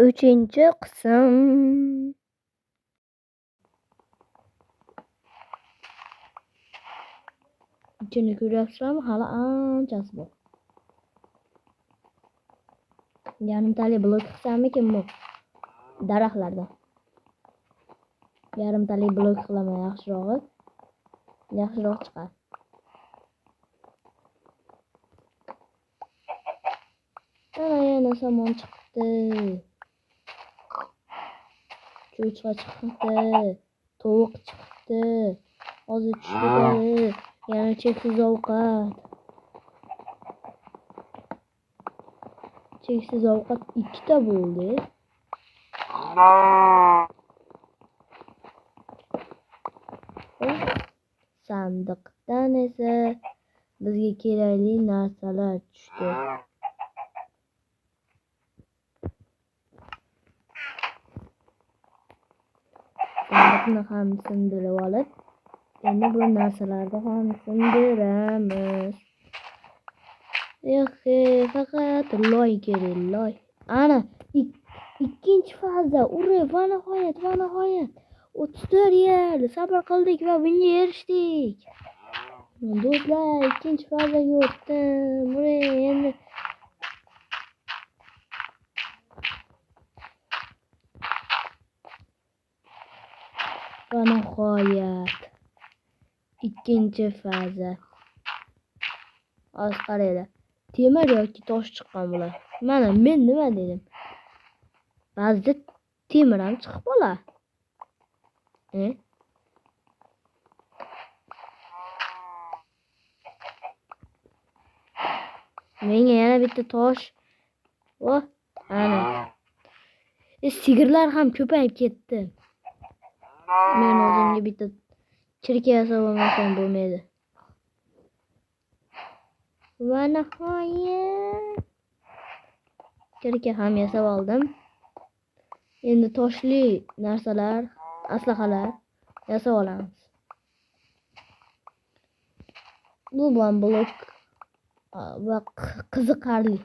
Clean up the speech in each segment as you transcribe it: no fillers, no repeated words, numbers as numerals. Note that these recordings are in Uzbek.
Uchinchi qism. Ichini ko'ryapsizlarmi? Hali anchasi bor. Yarimtali blok qilsamikin bu daraxtlarda. Yarimtali blok qilaman yaxshiroq chiqar. Ana yana somon chiqdi. Cho'chqa chiqdi. Tovuq chiqdi. Hozir tushdi. Yana cheksiz ovqat. Cheksiz ovqat 2 ta bo'ldi. Sandiqdan esa bizga kerakli narsalar tushdi. Sandiqni ham sindirib olib, endi bu narsalarni ham sindiramiz. Faqat loy kerak, loy. Ana ikkinchi faza, va nihoyat 34 yil sabr qildik va bunga erishdik. Do'stlar, ikkinchi fazaga o'tdim. Endi va nihoyat ikkinchi faza. Hozir qaranglar. Temir yoki tosh chiqqan bular. Mana men nima dedim? Ba'zida temir ham chiqib qoladi. Menga yana bitta tosh. Ana. Sigirlar ham ko'payib ketdi. Men o'zimga bitta chirka yasab olmasam bo'lmaydi. Va nihoyat chirka ham yasab oldim. Endi toshli narsalar, aslahalar yasab olamiz. Bu blok va qiziqarli.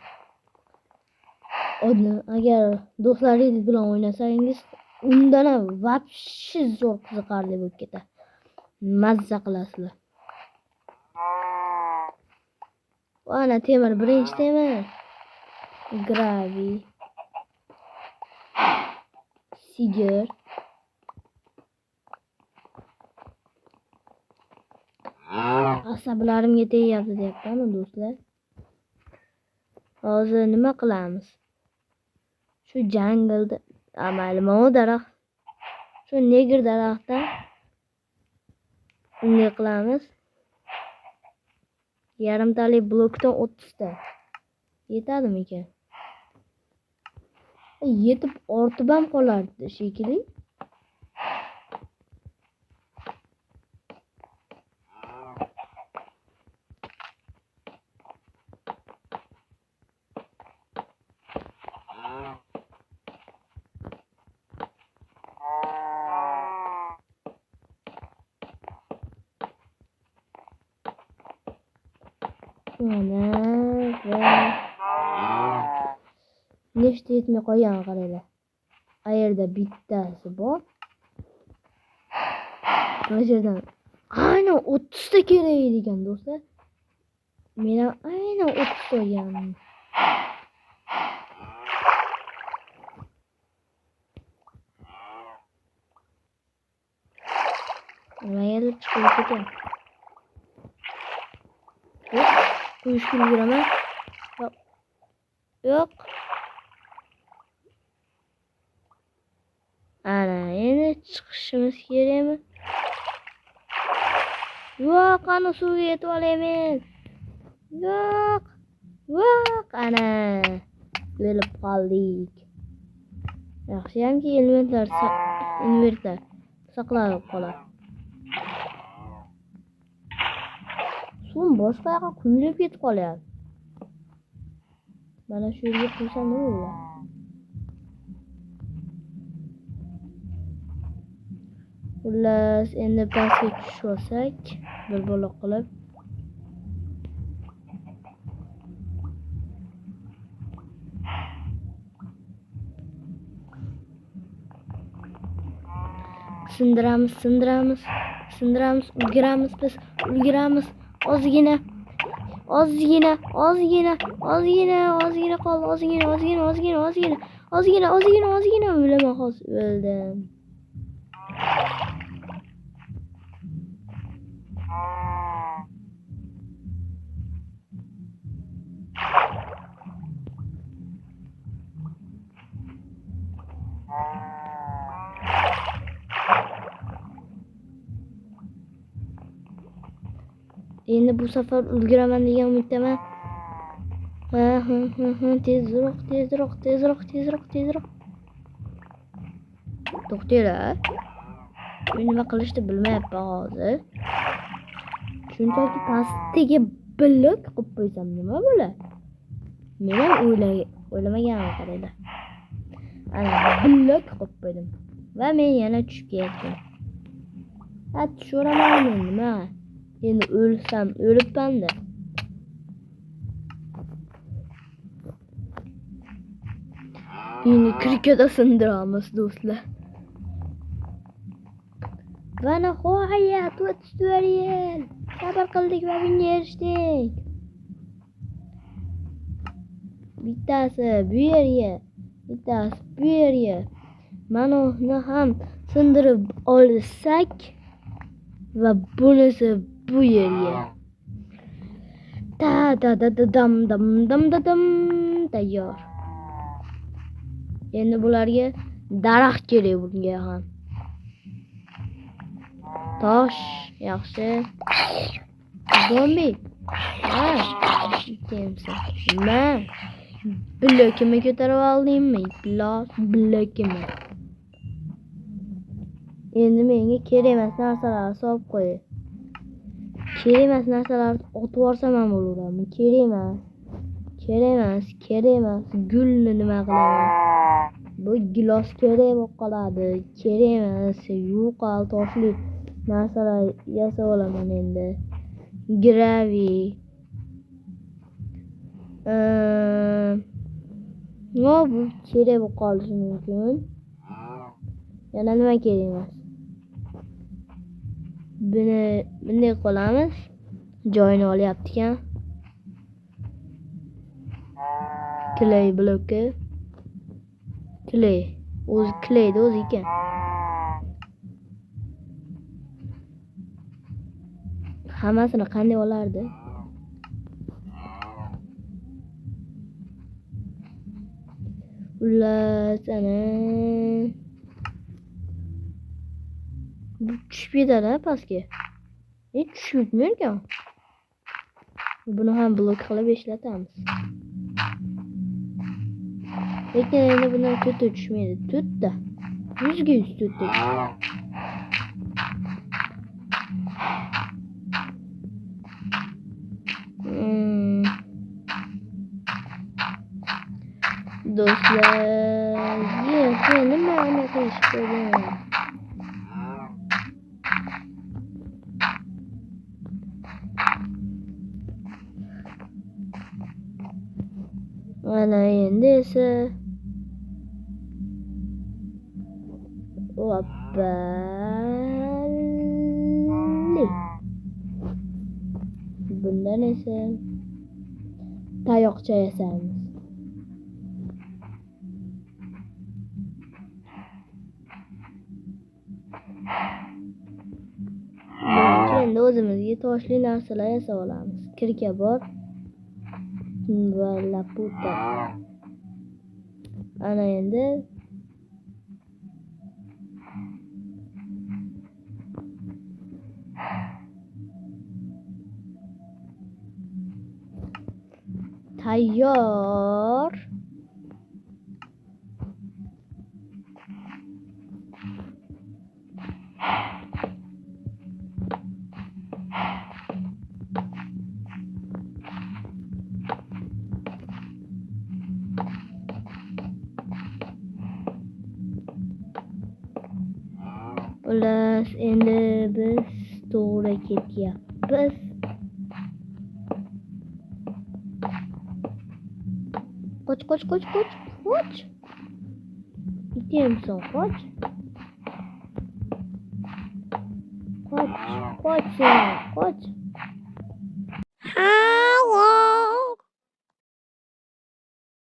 Agar do'stlaringiz bilan o'ynasangiz, undan ham vobshe zo'r qiziqarli bo'lib ketadi. Mazza qilasizlar. Ana temir, birinchi temir. Gravi. Sigir. Asablarimga tegyapti deyapman do'stlar. Hozir nima qilamiz? Shu janglda amalimo daraxt. Shu negr daraxtdan bunday qilamiz. Yarimtali blokdan 30 ta. Yetadimikan? Yetib ortib ham qolardi shekilli. Nechta yetmay qolgan qaranglar. Qayerda bittasi bor. Rojerdan aynan 30 ta kerak ekan do'stlar. Men ham aynan 30 qo'yganman. Nimaga chiqib ketgan? Qo'yishga ulguraman. Yo'q. Ana, endi chiqishimiz kerakmi? Yo'q, ana suvga yetib olaymen. Yo'q. Ana. O'lib qoldik. Yaxshiyamki invertor saqlanib qoladi. Suv boshqa yoqqa quyilib ketib qolyapti. Mana shu yerga qo'ysam nima bo'ladi? Xullas, endi pastga tushib olsak, bir baloq qilib. Sindiramiz, sindiramiz. Sindiramiz, ulguramiz biz. Ulguramiz. Ozgina. Ozgina, ozgina, ozgina, ozgina qoldi. Ozgina, ozgina, ozgina, ozgina. Ozgina, ozgina, ozgina. O'laman hozir. O'ldim. Endi bu safar ulguraman degan umiddaman. Ha, tezroq, tezroq, tezroq, tezroq, tezroq. To'xtanglar. Men nima qilishni bilmayapman hozir. Shunchaki pastiga blok qo'yib qo'ysam nima bo'ladi? Men ham o'ylamaganman qaranglar. Ana blok qo'yib qo'ydim. Va men yana tushib ketdim. Ha, tushiraman men nima? Endi o'lsam o'libman-da. Endi krikada sindiramiz do'stlar. Va nihoyat 34 yil sabr qildik va bunga erishdik. Bittasi bu yerga, bittasi bu yerga. Mana uni ham sindirib olsak va bunisi bu yerga. Dam tayyor. Endi bularga daraxt kerak bunga ham. Tosh yaxshi. Zombi. Ha, kimsan? Men blokimni ko'tarib oldimmi? Blokimni. Endi menga kerak emas narsalarni solib qo'y. Kerak emas narsalarni otib yuborsam ham bo'laveradi. Kerak emas. Kerak emas, kerak emas. Gulni nima qilaman? Bu gilos kerak bo'lib qoladi. Kerak emas. Yo'qol toshli narsalar yasab olaman endi. Gravi. Nima bu kerak bo'lib qolishi mumkin? Yana nima kerak emas? Buni bunday qilamiz. Joyini olyapti ekan. Clay bloki. Clay. O'zi clayda o'zi ekan. Hammasini qanday olardi? Ulasana. Bu tushib ketadi pastga. Tushib ketmaydi ekan. Buni ham blok qilib ishlatamiz. Lekin endi bundan tuti tushmaydi. Tutda. 100 tutdi. Do'stlar, nima qilish kerak? Mana endi esa bundan esa tayoqcha yasaymiz. Endi o'zimizga toshli narsalar yasab olamiz. Kirka bor va laputa. Ana endi tayyor. Xullas, endi biz to'g'ri ketyapmiz. Qoch. Itemson qoch. Qoch sen, qoch.